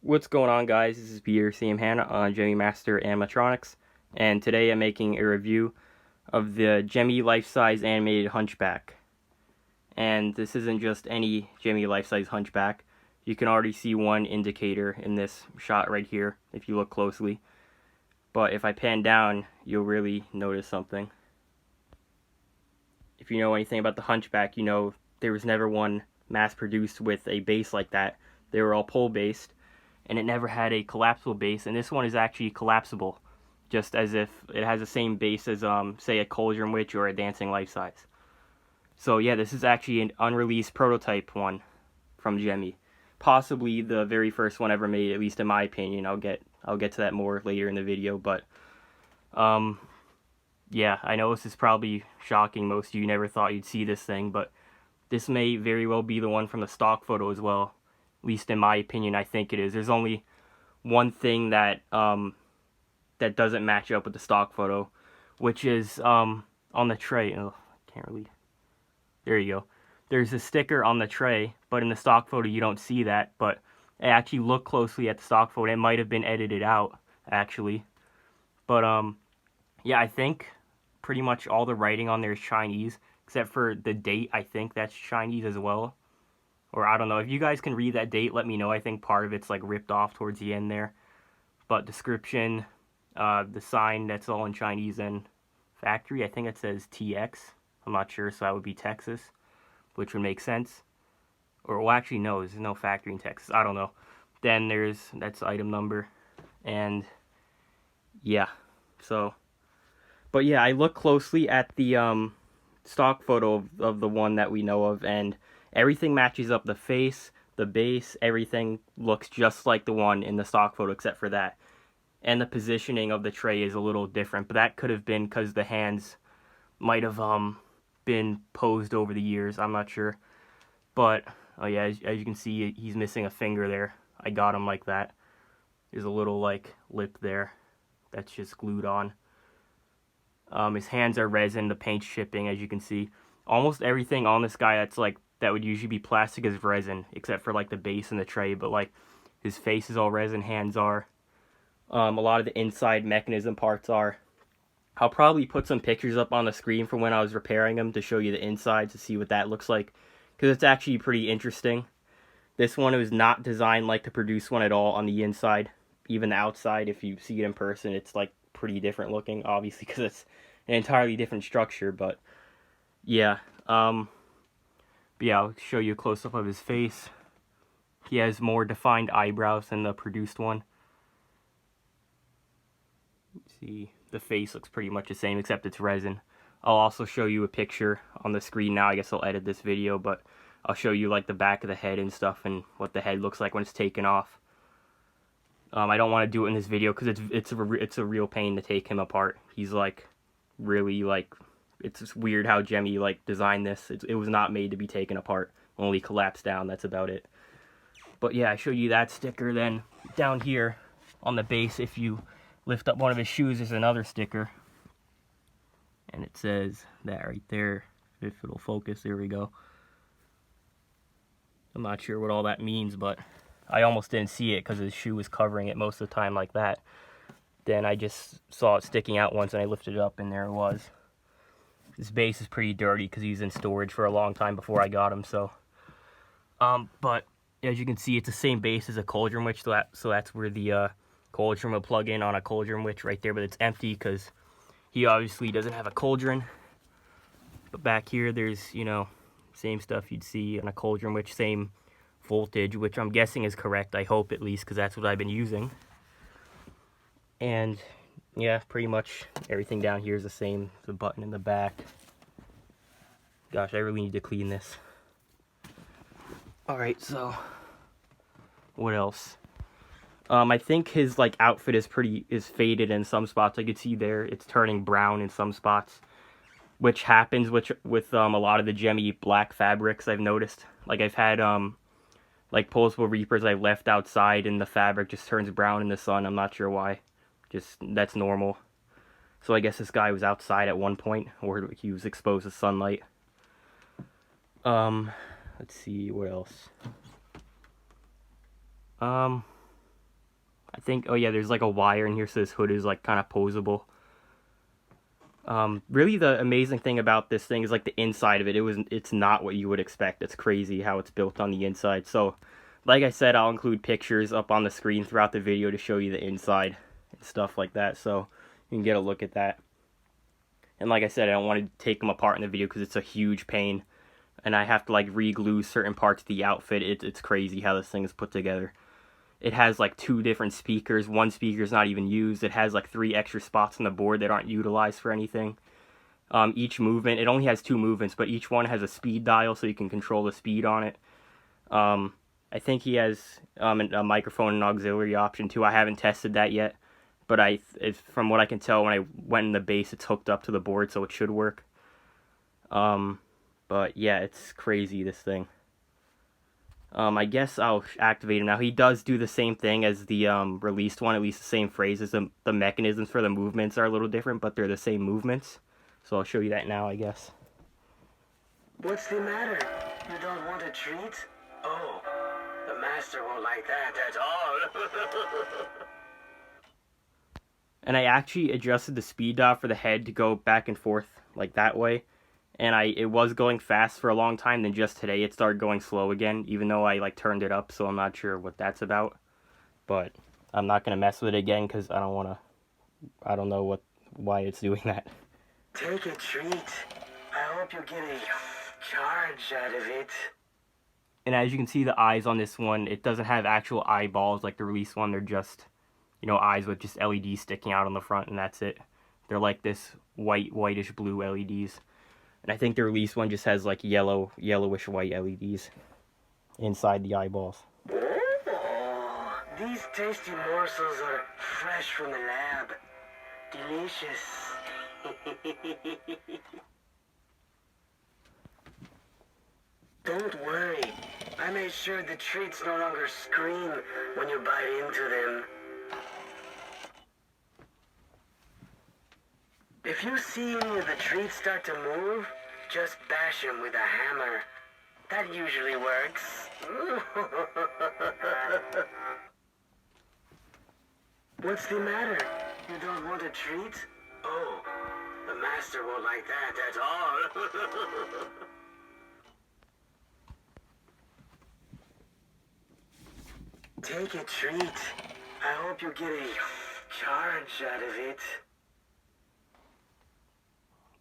What's going on, guys? This is Peter Sam Hanna on Gemmy Master Animatronics, and today I'm making a review of the Gemmy life-size animated Hunchback. And this isn't just any Gemmy life-size Hunchback. You can already see one indicator in this shot right here if you look closely. But if I pan down, you'll really notice something. If you know anything about the Hunchback, you know there was never one mass-produced with a base like that. They were all pole-based, and it never had a collapsible base, and this one is actually collapsible, just as if it has the same base as, say, a Cauldron Witch or a Dancing Life Size. So yeah, this is actually an unreleased prototype one from Gemmy. Possibly the very first one ever made, at least in my opinion. I'll get to that more later in the video, but yeah, I know this is probably shocking. Most of you never thought you'd see this thing, but this may very well be the one from the stock photo as well. At least in my opinion, I think it is. There's only one thing that that doesn't match up with the stock photo, which is on the tray. Oh, I can't really. There you go. There's a sticker on the tray, but in the stock photo you don't see that. But I actually look closely at the stock photo. It might have been edited out, actually. But yeah, I think pretty much all the writing on there is Chinese, except for the date. I think that's Chinese as well. Or I don't know. If you guys can read that date, let me know. I think part of it's like ripped off towards the end there. But description, the sign, that's all in Chinese. And factory, I think it says TX. I'm not sure, so that would be Texas, which would make sense. Or, well, actually, no, there's no factory in Texas. I don't know. Then that's item number. And, yeah. So, but yeah, I look closely at the stock photo of the one that we know of, and everything matches up. The face, the base, everything looks just like the one in the stock photo except for that. And the positioning of the tray is a little different, but that could have been because the hands might have been posed over the years. I'm not sure. But, oh yeah, as you can see, he's missing a finger there. I got him like that. There's a little, like, lip there that's just glued on. His hands are resin, the paint's shipping, as you can see. Almost everything on this guy that would usually be plastic is resin, except for like the base and the tray, but like his face is all resin, hands are. A lot of the inside mechanism parts are. I'll probably put some pictures up on the screen from when I was repairing them to show you the inside to see what that looks like, because it's actually pretty interesting. This one was not designed like the produced one at all on the inside. Even the outside, if you see it in person, it's like pretty different looking, obviously, because it's an entirely different structure. But yeah, I'll show you a close-up of his face. He has more defined eyebrows than the produced one. See, the face looks pretty much the same, except it's resin. I'll also show you a picture on the screen now. I guess I'll edit this video, but I'll show you like the back of the head and stuff, and what the head looks like when it's taken off. I don't want to do it in this video because it's a real pain to take him apart. He's like really like, it's just weird how Gemmy like designed this. It was not made to be taken apart. Only collapsed down. That's about it. But yeah, I show you that sticker. Then down here on the base, if you lift up one of his shoes, there's another sticker, and it says that right there. If it'll focus, there we go. I'm not sure what all that means, but I almost didn't see it because his shoe was covering it most of the time like that. Then I just saw it sticking out once, and I lifted it up, and there it was. This base is pretty dirty because he's in storage for a long time before I got him. So, but as you can see, it's the same base as a Cauldron Witch. So that's where the Cauldron will plug in on a Cauldron Witch right there, but it's empty because he obviously doesn't have a Cauldron. But back here, there's, you know, same stuff you'd see on a Cauldron Witch, same voltage, which I'm guessing is correct. I hope, at least, because that's what I've been using. And yeah, pretty much everything down here is the same. The button in the back. Gosh, I really need to clean this. Alright, so what else? I think his like outfit is faded in some spots. I could see there it's turning brown in some spots, which happens with a lot of the Gemmy black fabrics I've noticed. Like I've had like Pulsable Reapers I've left outside and the fabric just turns brown in the sun. I'm not sure why. Just that's normal. So I guess this guy was outside at one point, or he was exposed to sunlight. Let's see what else. I think, oh yeah, there's like a wire in here, so this hood is like kind of posable. Really the amazing thing about this thing is like the inside of it. It's not what you would expect. It's crazy how it's built on the inside. So, like I said, I'll include pictures up on the screen throughout the video to show you the inside and stuff like that. So you can get a look at that. And like I said, I don't want to take them apart in the video because it's a huge pain. And I have to like re-glue certain parts of the outfit. It's crazy how this thing is put together. It has like 2 different speakers. One speaker is not even used. It has like 3 extra spots on the board that aren't utilized for anything. Each movement, it only has 2 movements, but each one has a speed dial so you can control the speed on it. I think he has a microphone and auxiliary option too. I haven't tested that yet, but from what I can tell, when I went in the base, it's hooked up to the board, so it should work. But yeah, it's crazy, this thing. I guess I'll activate him now. He does do the same thing as the released one, at least the same phrases. The mechanisms for the movements are a little different, but they're the same movements. So I'll show you that now, I guess. What's the matter? You don't want a treat? Oh, the master won't like that at all. And I actually adjusted the speed dial for the head to go back and forth like that way. And it was going fast for a long time, then just today it started going slow again, even though I like turned it up, so I'm not sure what that's about. But I'm not going to mess with it again because I don't know why it's doing that. Take a treat. I hope you get a charge out of it. And as you can see, the eyes on this one, it doesn't have actual eyeballs like the release one. They're just, eyes with just LEDs sticking out on the front, and that's it. They're like this whitish blue LEDs. And I think the release one just has like yellowish white LEDs inside the eyeballs. Oh, these tasty morsels are fresh from the lab. Delicious. Don't worry. I made sure the treats no longer scream when you bite into them. If you see any of the treats start to move, just bash them with a hammer. That usually works. What's the matter? You don't want a treat? Oh, the master won't like that at all. Take a treat. I hope you get a charge out of it.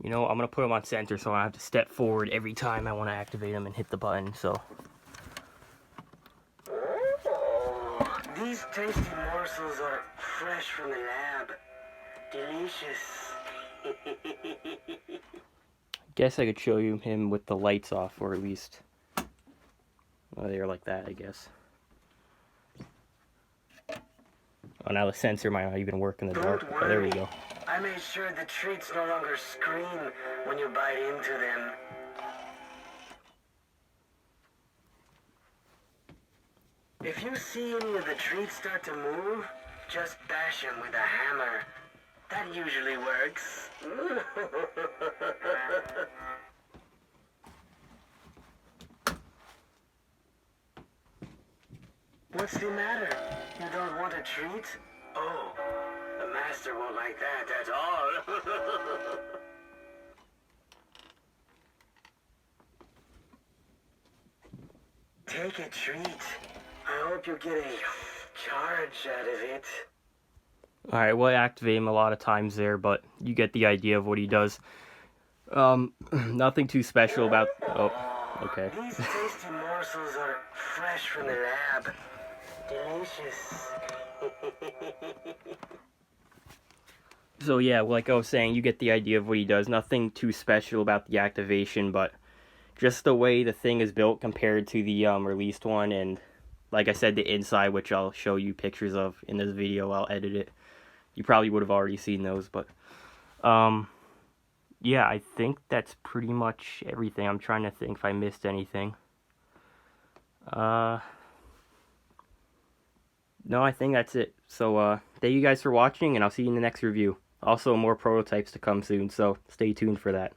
I'm going to put them on center, so I have to step forward every time I want to activate them and hit the button, so. Oh, these tasty morsels are fresh from the lab. Delicious. Guess I could show you him with the lights off, or at least, they're like that, I guess. Oh, now the sensor might not even work in the dark. Oh, there we go. I made sure the treats no longer scream when you bite into them. If you see any of the treats start to move, just bash them with a hammer. That usually works. What's the matter? You don't want a treat? Oh, the master won't like that at all. Take a treat. I hope you get a charge out of it. Alright, we'll activate him a lot of times there, but you get the idea of what he does. Nothing too special about... Oh, okay. These tasty morsels are fresh from the lab. Delicious. So yeah, like I was saying, you get the idea of what he does. Nothing too special about the activation, but just the way the thing is built compared to the released one, and like I said, the inside, which I'll show you pictures of in this video. I'll edit it. You probably would have already seen those, but yeah, I think that's pretty much everything. I'm trying to think if I missed anything. No, I think that's it. So, thank you guys for watching, and I'll see you in the next review. Also, more prototypes to come soon, so stay tuned for that.